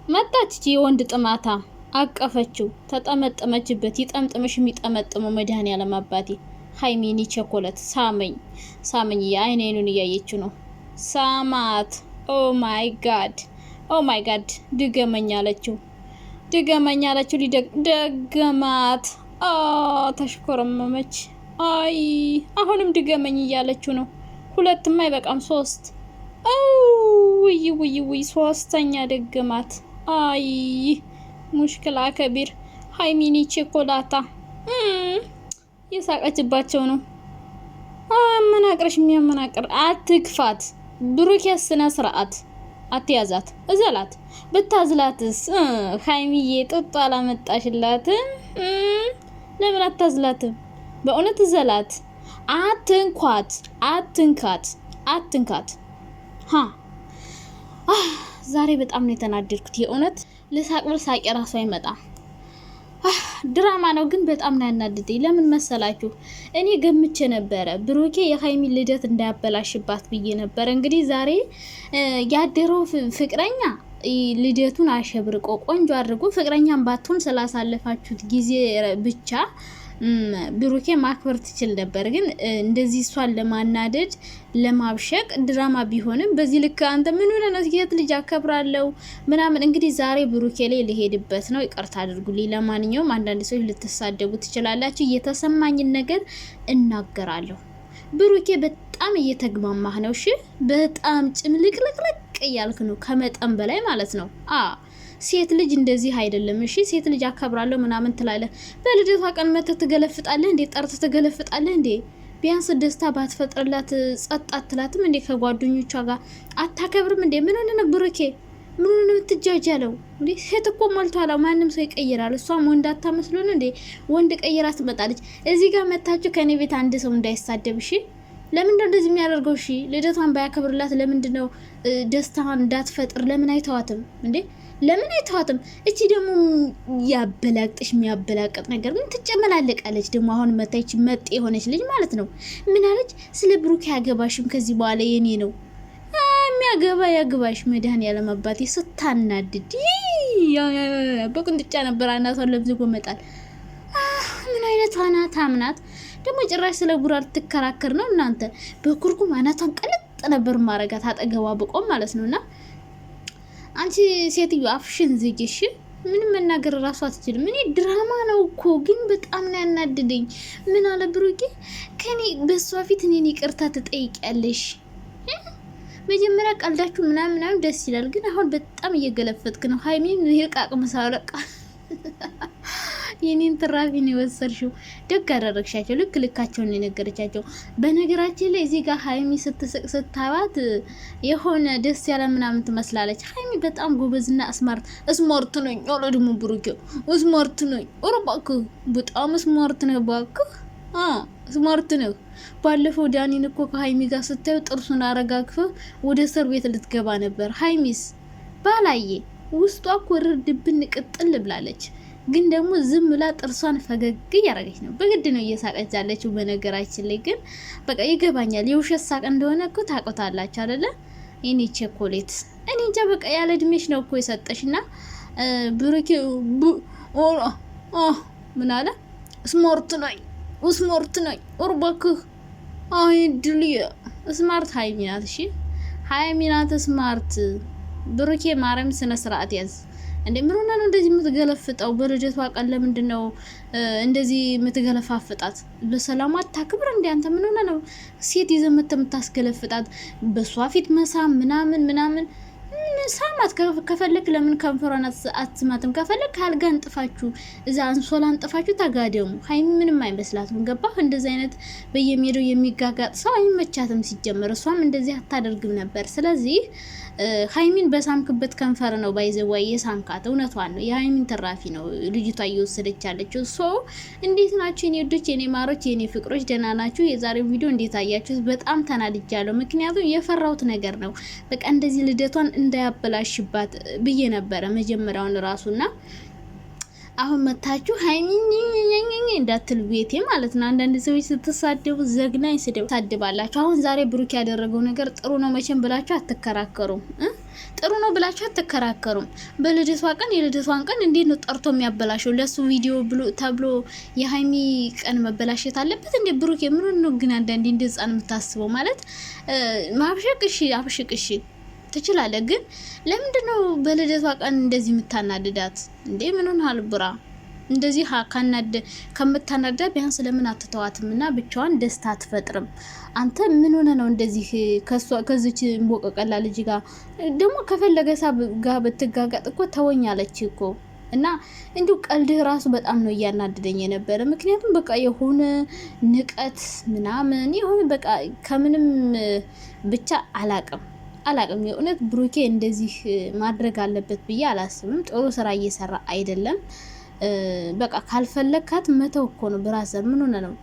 መጣች የወንድ ጥማታ አቀፈችው ተጠመጠመችበት ይጠምጥምሽ የሚጠመጥመው መድኃኒዓለም አባቴ ሃይሚኒ ቸኮለት ሳመኝ የአይኔኑን እያየችው ነው ሳማት ኦ ማይ ጋድ ድገመኝ አለችው ደገማት ተሽኮረመመች አይ አሁንም ድገመኝ እያለችው ነው ሁለትም አይበቃም ሶስት ውይ ሶስተኛ ደገማት አይ ሙሽክላ ከቢር ሃይሚኒ ቸኮላታ የሳቀችባቸው ነው የሚያመናቅር አትክፋት ብሩክ ስነ ስርዓት አትያዛት እዘላት ብታዝላትስ ሃይሚዬ ጡጥ አላመጣሽላትም ለምን አታዝላትም በእውነት እዘላት አትንካት ዛሬ በጣም ነው የተናደድኩት የእውነት ልሳቅ ራሱ አይመጣ ድራማ ነው ግን በጣም ነው ያናደደኝ ለምን መሰላችሁ እኔ ገምቼ ነበረ ብሩኬ የሃይሚ ልደት እንዳያበላሽባት ብዬ ነበር እንግዲህ ዛሬ ያደረው ፍቅረኛ ልደቱን አሸብርቆ ቆንጆ አድርጎ ፍቅረኛም ባትሆን ስላሳለፋችሁት ጊዜ ብቻ ብሩኬ ማክበር ትችል ነበር ግን እንደዚህ እሷን ለማናደድ ለማብሸቅ ድራማ ቢሆንም በዚህ ልክ አንተ ምን ሆነ ነው የት ልጅ አከብራለሁ ምናምን እንግዲህ ዛሬ ብሩኬ ላይ ሊሄድበት ነው ይቅርታ አድርጉልኝ ለማንኛውም አንዳንድ ሰዎች ልትሳደቡ ትችላላችሁ የተሰማኝን ነገር እናገራለሁ ብሩኬ በጣም እየተግማማህ ነው እሺ በጣም ጭምልቅልቅልቅ እያልክ ነው ከመጠን በላይ ማለት ነው ሴት ልጅ እንደዚህ አይደለም እሺ ሴት ልጅ አከብራለሁ ምናምን ትላለህ በልደቷ ቀን መተህ ትገለፍጣለህ እንዴ ጠርተህ ትገለፍጣለህ እንዴ ቢያንስ ደስታ ባትፈጥርላት ጸጥ አትላትም እንዴ ከጓደኞቿ ጋር አታከብርም እንዴ ምን ሆነ ነው ብሩኬ ምን ሆነ የምትጃጃለው እንዴ ሴት እኮ ሞልቷል ማንም ሰው ይቀይራል እሷም ወንድ አታመስሉን እንዴ ወንድ ቀይራ ትመጣለች እዚህ ጋር መታችሁ ከኔ ቤት አንድ ሰው እንዳይሳደብ እሺ ለምንድነው እንደዚህ የሚያደርገው እሺ ልደቷን ባያከብርላት ለምንድነው ደስታዋን እንዳትፈጥር ለምን አይተዋትም እንዴ ለምን አይተዋትም እቺ ደግሞ ያበላቅጥሽ የሚያበላቅጥ ነገር ምን ትጨመላለቃለች ደግሞ አሁን መታይች መጥ የሆነች ልጅ ማለት ነው ምን አለች ስለ ብሩክ ያገባሽም ከዚህ በኋላ የኔ ነው የሚያገባ ያገባሽ መድኃኒዓለም አባቴ ስታናድድ በቁንጥጫ ነበር አናቷን ለብዝጎ መጣል ምን አይነት አናታምናት ደግሞ ጭራሽ ስለ ጉራር ትከራከር ነው እናንተ በኩርኩም አናቷን ቀለጥ ነበር ማረጋት አጠገቧ በቆም ማለት ነውና አንቺ ሴትዮ አፍሽን ዝጊሽ ምንም መናገር ራሱ አትችልም ምን ድራማ ነው እኮ ግን በጣም ነው ያናድደኝ ምን አለ ብሩኬ ከኔ በሷ ፊት እኔን ይቅርታ ትጠይቂያለሽ መጀመሪያ ቀልዳችሁ ምናምን ደስ ይላል ግን አሁን በጣም እየገለፈትክ ነው ሃይሚን ይርቃቅ መሳለቃ የኔን ትራፊ ነው የወሰድሽው ደግ አደረግሻቸው ልካቸውን የነገረቻቸው በነገራችን ላይ እዚህ ጋር ሃይሚ ስትስቅ ስታባት የሆነ ደስ ያለ ምናምን ትመስላለች ሃይሚ በጣም ጎበዝና ስማርት ነኝ አለድሙ ብሩኬ ስማርት ነኝ ኦሮባክ በጣም ስማርት ነው ባክ ስማርት ነው ባለፈው ዳኒን እኮ ከሃይሚ ጋር ስታዩ ጥርሱን አረጋግፈ ወደ እስር ቤት ልትገባ ነበር ሃይሚስ ባላዬ ውስጧ ኮርር ድብን ቅጥል ብላለች ግን ደግሞ ዝም ብላ ጥርሷን ፈገግ ያረጋች ነው በግድ ነው እየሳቀች ያለችው በነገራችን ላይ ግን በቃ ይገባኛል የውሸት ሳቅ እንደሆነ እኮ ታቆታላችሁ አይደለ እኔ ቸኮሌት እኔ እንጃ በቃ ያለ እድሜሽ ነው እኮ የሰጠሽና ብሩኬ ምን አለ ስማርት ነኝ ኦርባክህ ድልየ ስማርት ሃይሚናት እሺ ሃይሚናት ስማርት ብሩኬ ማረም ስነ ስርዓት ያዝ እንዴ ምን ሆነ ነው እንደዚህ የምትገለፍጣው በልደቷ ቀን ለምንድነው እንደዚህ የምትገለፋፍጣት በሰላም አታክብር እንዴ አንተ ምን ሆነ ነው ሴት ይዘመተ የምታስገለፍጣት በሷ ፊት መሳም ምናምን ሳማት ከፈለክ ለምን ከንፈሯን አትስማትም ከፈለክ ካልጋ እንጥፋችሁ እዛ አንሶላ እንጥፋችሁ ታጋደሙ ሃይሚ ምንም አይመስላትም ገባህ እንደዚህ አይነት በየሜዳው የሚጋጋጥ ሰው አይመቻትም ሲጀመር እሷም እንደዚህ አታደርግም ነበር ስለዚህ ሃይሚን በሳምክበት ከንፈር ነው ባይዘዋይ የሳምካት እውነቷን ነው የሃይሚን ተራፊ ነው ልጅቷ እየወሰደች ያለችው እንዴት ናችሁ የኔ ወዶች የኔ ማሮች የኔ ፍቅሮች ደህና ናችሁ የዛሬው ቪዲዮ እንዴት አያችሁት በጣም ተናድጃለሁ ምክንያቱም የፈራሁት ነገር ነው በቃ እንደዚህ ልደቷን እንዳያበላሽባት ብዬ ነበር መጀመሪያውን ራሱና አሁን መታችሁ ሃይሚኝ እንዳትሉ ቤቴ ማለት ነው። አንዳንድ ሰዎች ስትሳደቡ ዘግናኝ ስደው ታድባላችሁ። አሁን ዛሬ ብሩክ ያደረገው ነገር ጥሩ ነው መቼም ብላችሁ አትከራከሩም። ጥሩ ነው ብላችሁ አትከራከሩም። በልደቷ ቀን የልደቷን ቀን እንዴት ነው ጠርቶ የሚያበላሸው? ለሱ ቪዲዮ ብሎ ተብሎ የሃይሚ ቀን መበላሸት አለበት እንዴ? ብሩክ ምን ነው ግን አንዳንዴ እንደ ህፃን የምታስበው ማለት ማብሸቅ። እሺ አብሽቅ፣ እሺ ትችላለህ። ግን ለምንድነው በልደቷ ቀን እንደዚህ የምታናድዳት እንዴ? ምን ሆነሃል ብራ? እንደዚህ ከምታናዳ ቢያንስ ለምን አትተዋትም? እና ብቻዋን ደስታ አትፈጥርም። አንተ ምን ሆነ ነው እንደዚህ ከዚች ሞቀቀላ ልጅ ጋር ደግሞ ከፈለገ ሳብ ጋር ብትጋጋጥ እኮ ተወኛለች እኮ። እና እንዲሁ ቀልድህ ራሱ በጣም ነው እያናደደኝ የነበረ። ምክንያቱም በቃ የሆነ ንቀት ምናምን የሆነ በቃ ከምንም ብቻ አላቅም የእውነት ብሩኬ እንደዚህ ማድረግ አለበት ብዬ አላስብም። ጥሩ ስራ እየሰራ አይደለም። በቃ ካልፈለግካት መተው እኮ ነው ብራዘር። ምን ሆነ ነው?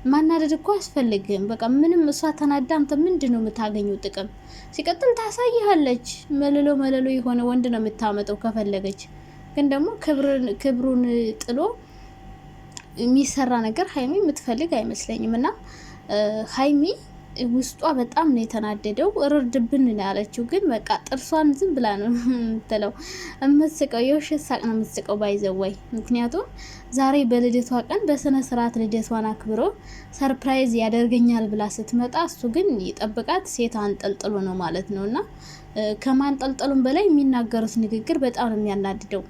ማናደድ እኮ አስፈልግም። በቃ ምንም እሷ ተናዳ አንተ ምንድን ነው የምታገኘው ጥቅም? ሲቀጥል ታሳይሃለች። መለሎ የሆነ ወንድ ነው የምታመጠው ከፈለገች። ግን ደግሞ ክብሩን ጥሎ የሚሰራ ነገር ሀይሚ የምትፈልግ አይመስለኝም። እና ሀይሚ ውስጧ በጣም ነው የተናደደው። እርድብን ነው ያለችው። ግን በቃ ጥርሷን ዝም ብላ ነው የምትለው። የምትስቀው የውሸት ሳቅ ነው የምትስቀው ባይዘወይ። ምክንያቱም ዛሬ በልደቷ ቀን በስነ ስርዓት ልደቷን አክብሮ ሰርፕራይዝ ያደርገኛል ብላ ስትመጣ እሱ ግን ይጠብቃት ሴት አንጠልጥሎ ነው ማለት ነው። እና ከማንጠልጠሉም በላይ የሚናገሩት ንግግር በጣም ነው የሚያናድደው።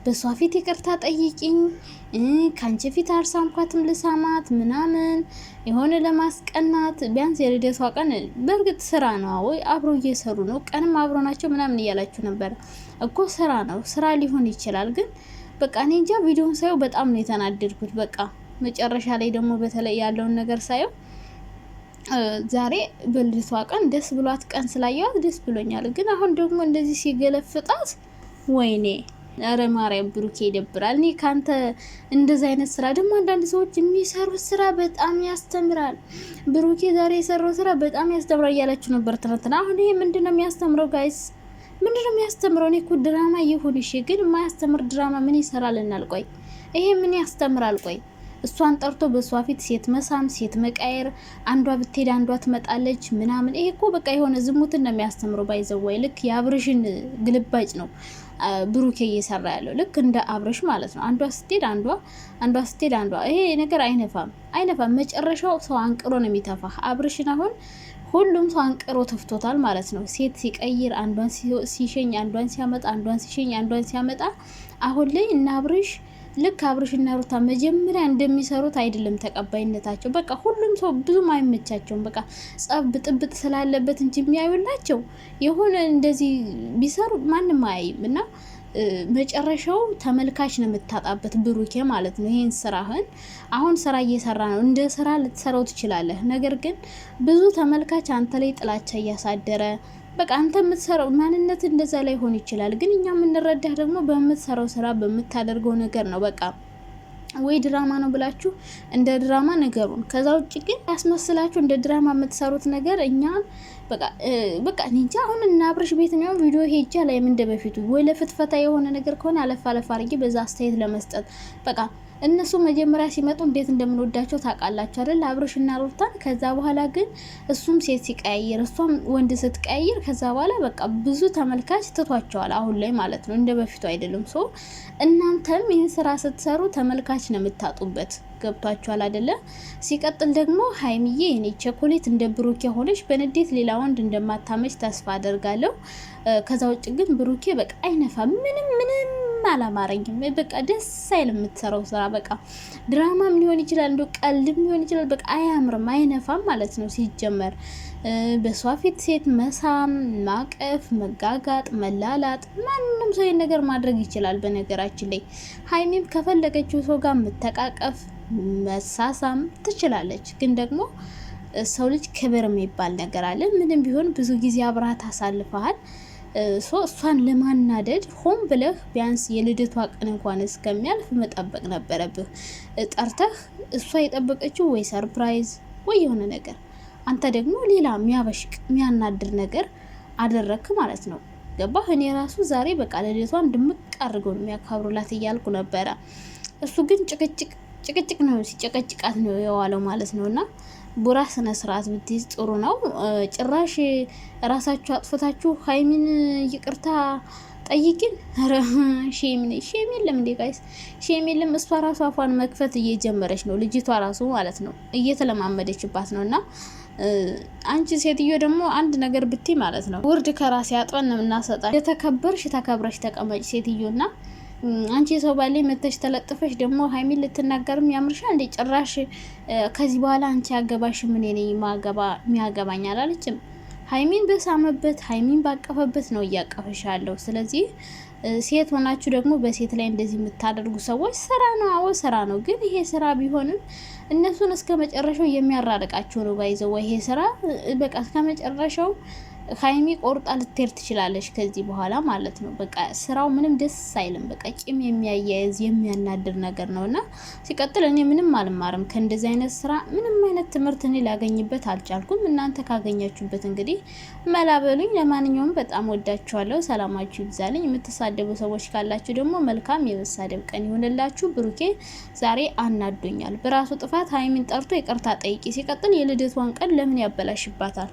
በሷ ፊት ይቅርታ ጠይቂኝ፣ ካንቺ ፊት አርሳምኳትም ልሳማት ምናምን የሆነ ለማስቀናት ቢያንስ የልደቷ ቀን በእርግጥ ስራ ነው ወይ አብሮ እየሰሩ ነው፣ ቀንም አብሮ ናቸው ምናምን እያላችሁ ነበር እኮ። ስራ ነው፣ ስራ ሊሆን ይችላል። ግን በቃ እኔ እንጃ ቪዲዮን ሳየው በጣም ነው የተናደድኩት። በቃ መጨረሻ ላይ ደግሞ በተለይ ያለውን ነገር ሳየው ዛሬ በልደቷ ቀን ደስ ብሏት ቀን ስላየዋት ደስ ብሎኛል። ግን አሁን ደግሞ እንደዚህ ሲገለፍጣት ወይኔ! አረ ማርያም ብሩኬ ይደብራል። እኔ ካንተ እንደዚህ አይነት ስራ ደግሞ አንዳንድ ሰዎች የሚሰሩት ስራ በጣም ያስተምራል። ብሩኬ ዛሬ የሰራው ስራ በጣም ያስተምራል እያላችሁ ነበር ትናንትና። አሁን ይሄ ምንድነው የሚያስተምረው ጋይስ? ምንድነው የሚያስተምረው? እኔ እኮ ድራማ ይሁን እሺ፣ ግን የማያስተምር ድራማ ምን ይሰራልናል? ቆይ ይሄ ምን ያስተምራል? ቆይ እሷን ጠርቶ በሷ ፊት ሴት መሳም፣ ሴት መቃየር፣ አንዷ ብትሄድ አንዷ ትመጣለች ምናምን። ይሄ እኮ በቃ የሆነ ዝሙትን ነው የሚያስተምረው። ባይዘዋይ ልክ የአብርሽን ግልባጭ ነው ብሩኬ እየሰራ ያለው፣ ልክ እንደ አብርሽ ማለት ነው። አንዷ ስትሄድ አንዷ ስትሄድ አንዷ። ይሄ ነገር አይነፋም። መጨረሻው ሰው አንቅሮ ነው የሚተፋ። አብርሽን አሁን ሁሉም ሰው አንቅሮ ተፍቶታል ማለት ነው። ሴት ሲቀይር፣ አንዷን ሲሸኝ፣ አንዷን ሲያመጣ፣ አንዷን ሲሸኝ፣ አንዷን ሲያመጣ። አሁን ላይ እና አብርሽ ልክ አብርሽና ሩታ መጀመሪያ እንደሚሰሩት አይደለም ተቀባይነታቸው። በቃ ሁሉም ሰው ብዙም አይመቻቸውም። በቃ ጸብ ብጥብጥ ስላለበት እንጂ የሚያዩላቸው የሆነ እንደዚህ ቢሰሩ ማንም አያይም። እና መጨረሻው ተመልካች ነው የምታጣበት ብሩኬ ማለት ነው። ይሄን ስራህን አሁን ስራ እየሰራ ነው፣ እንደ ስራ ልትሰራው ትችላለህ። ነገር ግን ብዙ ተመልካች አንተ ላይ ጥላቻ እያሳደረ በቃ አንተ የምትሰራው ማንነት እንደዛ ላይ ሆን ይችላል። ግን እኛ የምንረዳህ ደግሞ በምትሰራው ስራ በምታደርገው ነገር ነው። በቃ ወይ ድራማ ነው ብላችሁ እንደ ድራማ ነገሩን፣ ከዛ ውጭ ግን ያስመስላችሁ እንደ ድራማ የምትሰሩት ነገር እኛን በቃ እንጃ። አሁን እና አብርሽ ቤት ነው ቪዲዮ ሄጃ ላይ ምን እንደበፊቱ ወይ ለፍትፈታ የሆነ ነገር ከሆነ አለፍ አድርጌ በዛ አስተያየት ለመስጠት በቃ እነሱ መጀመሪያ ሲመጡ እንዴት እንደምንወዳቸው ታውቃላችሁ አይደል? አብርሽና ሩታን። ከዛ በኋላ ግን እሱም ሴት ሲቀያየር እሷም ወንድ ስትቀያየር ከዛ በኋላ በቃ ብዙ ተመልካች ትቷቸዋል አሁን ላይ ማለት ነው። እንደ በፊቱ አይደለም። ሶ እናንተም ይህን ስራ ስትሰሩ ተመልካች ነው የምታጡበት። ገብቷቸዋል አይደለ? ሲቀጥል ደግሞ ሀይሚዬ እኔ ቸኮሌት እንደ ብሩኬ ሆነሽ በንዴት ሌላ ወንድ እንደማታመች ተስፋ አደርጋለሁ። ከዛ ውጭ ግን ብሩኬ በቃ አይነፋ ምንም አላማረኝም። በቃ ደስ አይልም የምትሰራው ስራ። በቃ ድራማም ሊሆን ይችላል፣ እንደ ቀልድም ሊሆን ይችላል። በቃ አያምርም፣ አይነፋም ማለት ነው። ሲጀመር በሷ ፊት ሴት መሳም፣ ማቀፍ፣ መጋጋጥ፣ መላላጥ ማንም ሰው ይሄን ነገር ማድረግ ይችላል። በነገራችን ላይ ሀይሚም ከፈለገችው ሰው ጋር መተቃቀፍ፣ መሳሳም ትችላለች። ግን ደግሞ ሰው ልጅ ክብር የሚባል ነገር አለ። ምንም ቢሆን ብዙ ጊዜ አብረሃት አሳልፈሃል። እሷን ለማናደድ ሆን ብለህ ቢያንስ የልደቷ ቀን እንኳን እስከሚያልፍ መጠበቅ ነበረብህ። ጠርተህ እሷ የጠበቀችው ወይ ሰርፕራይዝ ወይ የሆነ ነገር፣ አንተ ደግሞ ሌላ የሚያበሽቅ የሚያናድር ነገር አደረግክ ማለት ነው። ገባህ? እኔ ራሱ ዛሬ በቃ ልደቷን ድምቅ አድርገው ነው የሚያከብሩላት እያልኩ ነበረ። እሱ ግን ጭቅጭቅ ነው ሲጨቀጭቃት ነው የዋለው ማለት ነው። እና ቡራ ስነ ስርዓት ብትይዝ ጥሩ ነው። ጭራሽ ራሳችሁ አጥፍታችሁ ሀይሚን ይቅርታ ጠይቂን። ኧረ ሼም የለም እንዴ ጋይስ? ሼም የለም። እሷ ራሱ አፏን መክፈት እየጀመረች ነው ልጅቷ ራሱ ማለት ነው፣ እየተለማመደችባት ነው። እና አንቺ ሴትዮ ደግሞ አንድ ነገር ብትይ ማለት ነው ውርድ ከራሴ አጥበን ነው እናሰጣ። የተከበርሽ ተከብረሽ ተቀመጭ ሴትዮ። እና አንቺ የሰው ባሌ መተሽ ተለጥፈሽ ደግሞ ሀይሚን ልትናገርም ያምርሻ እንዴ? ጭራሽ ከዚህ በኋላ አንቺ ያገባሽ ምን ነኝ የሚያገባኝ አላለችም። ሀይሚን በሳመበት ሀይሚን ባቀፈበት ነው እያቀፈሽ ያለው። ስለዚህ ሴት ሆናችሁ ደግሞ በሴት ላይ እንደዚህ የምታደርጉ ሰዎች ስራ ነው። አዎ ስራ ነው። ግን ይሄ ስራ ቢሆንም እነሱን እስከ መጨረሻው የሚያራርቃቸው ነው። ባይዘው ይሄ ስራ በቃ እስከ መጨረሻው ሀይሚ ቆርጣ ልትሄድ ትችላለች ከዚህ በኋላ ማለት ነው። በቃ ስራው ምንም ደስ አይልም። በቃ ቂም የሚያያይዝ የሚያናድር ነገር ነው። እና ሲቀጥል እኔ ምንም አልማርም ከእንደዚህ አይነት ስራ፣ ምንም አይነት ትምህርት እኔ ላገኝበት አልቻልኩም። እናንተ ካገኛችሁበት እንግዲህ መላበሉኝ። ለማንኛውም በጣም ወዳችኋለሁ። ሰላማችሁ ይብዛልኝ። የምትሳደቡ ሰዎች ካላችሁ ደግሞ መልካም የመሳደብ ቀን ይሆንላችሁ። ብሩኬ ዛሬ አናዶኛል። በራሱ ጥፋት ሀይሚን ጠርቶ ይቅርታ ጠይቂ። ሲቀጥል የልደቷን ቀን ለምን ያበላሽባታል?